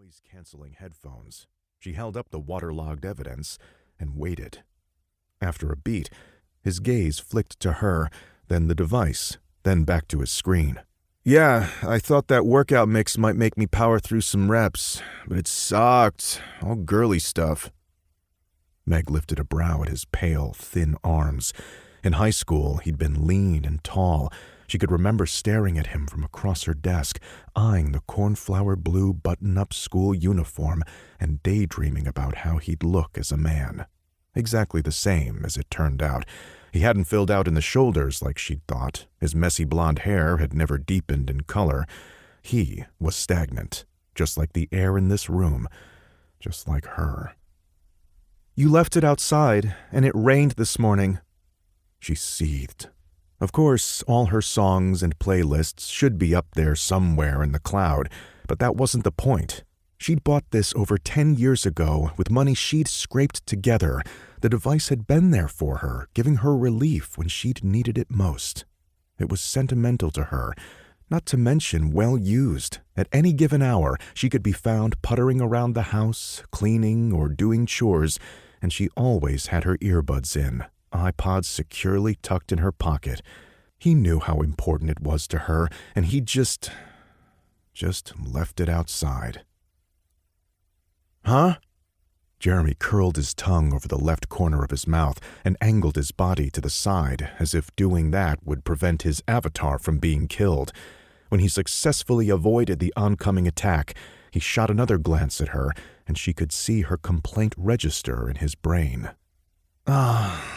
noise-canceling headphones. She held up the waterlogged evidence and waited. After a beat, his gaze flicked to her, then the device, then back to his screen. "Yeah, I thought that workout mix might make me power through some reps, but it sucked. All girly stuff." Meg lifted a brow at his pale, thin arms. In high school, he'd been lean and tall. She could remember staring at him from across her desk, eyeing the cornflower blue button-up school uniform and daydreaming about how he'd look as a man. Exactly the same, as it turned out. He hadn't filled out in the shoulders like she'd thought. His messy blonde hair had never deepened in color. He was stagnant, just like the air in this room, just like her. "You left it outside, and it rained this morning." She seethed. Of course, all her songs and playlists should be up there somewhere in the cloud, but that wasn't the point. She'd bought this over 10 years ago with money she'd scraped together. The device had been there for her, giving her relief when she'd needed it most. It was sentimental to her, not to mention well used. At any given hour, she could be found puttering around the house, cleaning, or doing chores, and she always had her earbuds in, iPod securely tucked in her pocket. He knew how important it was to her, and he just left it outside. "Huh?" Jeremy curled his tongue over the left corner of his mouth and angled his body to the side, as if doing that would prevent his avatar from being killed. When he successfully avoided the oncoming attack, he shot another glance at her, and she could see her complaint register in his brain.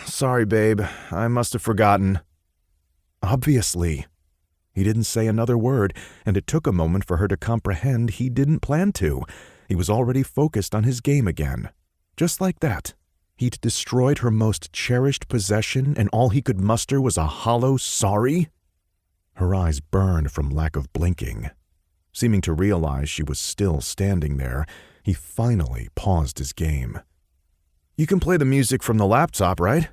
Sorry, babe. I must have forgotten." Obviously. He didn't say another word, and it took a moment for her to comprehend he didn't plan to. He was already focused on his game again. Just like that. He'd destroyed her most cherished possession, and all he could muster was a hollow sorry? Her eyes burned from lack of blinking. Seeming to realize she was still standing there, he finally paused his game. "You can play the music from the laptop, right?"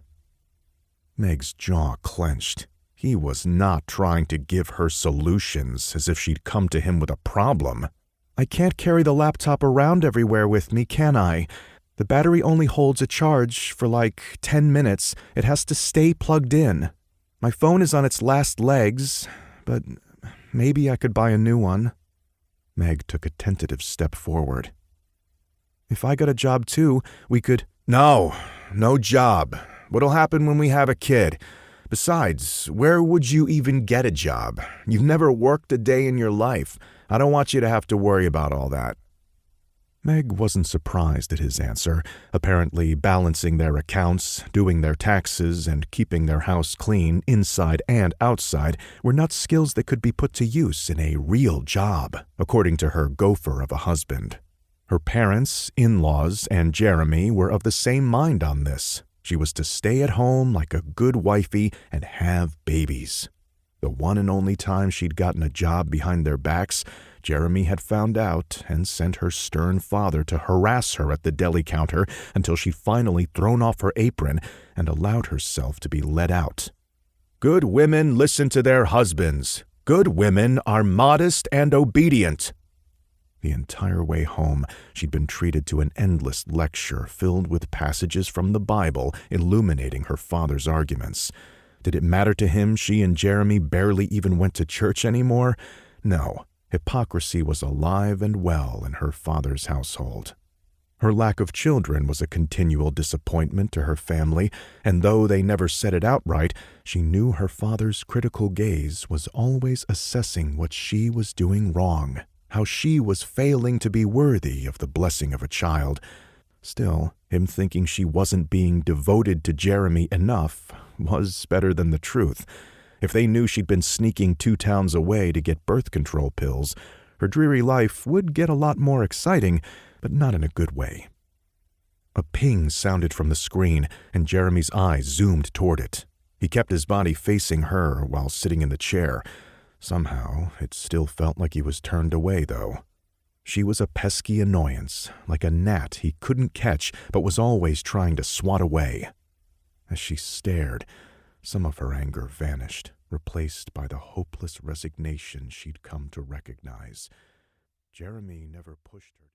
Meg's jaw clenched. He was not trying to give her solutions as if she'd come to him with a problem. "I can't carry the laptop around everywhere with me, can I? The battery only holds a charge for like 10 minutes. It has to stay plugged in. My phone is on its last legs, but maybe I could buy a new one." Meg took a tentative step forward. "If I got a job too, we could—" No job. What'll happen when we have a kid? Besides, where would you even get a job? You've never worked a day in your life. I don't want you to have to worry about all that." Meg wasn't surprised at his answer. Apparently balancing their accounts, doing their taxes, and keeping their house clean inside and outside were not skills that could be put to use in a real job, according to her gopher of a husband. Her parents, in-laws, and Jeremy were of the same mind on this. She was to stay at home like a good wifey and have babies. The one and only time she'd gotten a job behind their backs, Jeremy had found out and sent her stern father to harass her at the deli counter until she'd finally thrown off her apron and allowed herself to be let out. Good women listen to their husbands. Good women are modest and obedient. The entire way home, she'd been treated to an endless lecture filled with passages from the Bible illuminating her father's arguments. Did it matter to him she and Jeremy barely even went to church anymore? No, hypocrisy was alive and well in her father's household. Her lack of children was a continual disappointment to her family, and though they never said it outright, she knew her father's critical gaze was always assessing what she was doing wrong, how she was failing to be worthy of the blessing of a child. Still, him thinking she wasn't being devoted to Jeremy enough was better than the truth. If they knew she'd been sneaking 2 towns away to get birth control pills, her dreary life would get a lot more exciting, but not in a good way. A ping sounded from the screen, and Jeremy's eyes zoomed toward it. He kept his body facing her while sitting in the chair. Somehow, it still felt like he was turned away, though. She was a pesky annoyance, like a gnat he couldn't catch but was always trying to swat away. As she stared, some of her anger vanished, replaced by the hopeless resignation she'd come to recognize. Jeremy never pushed her.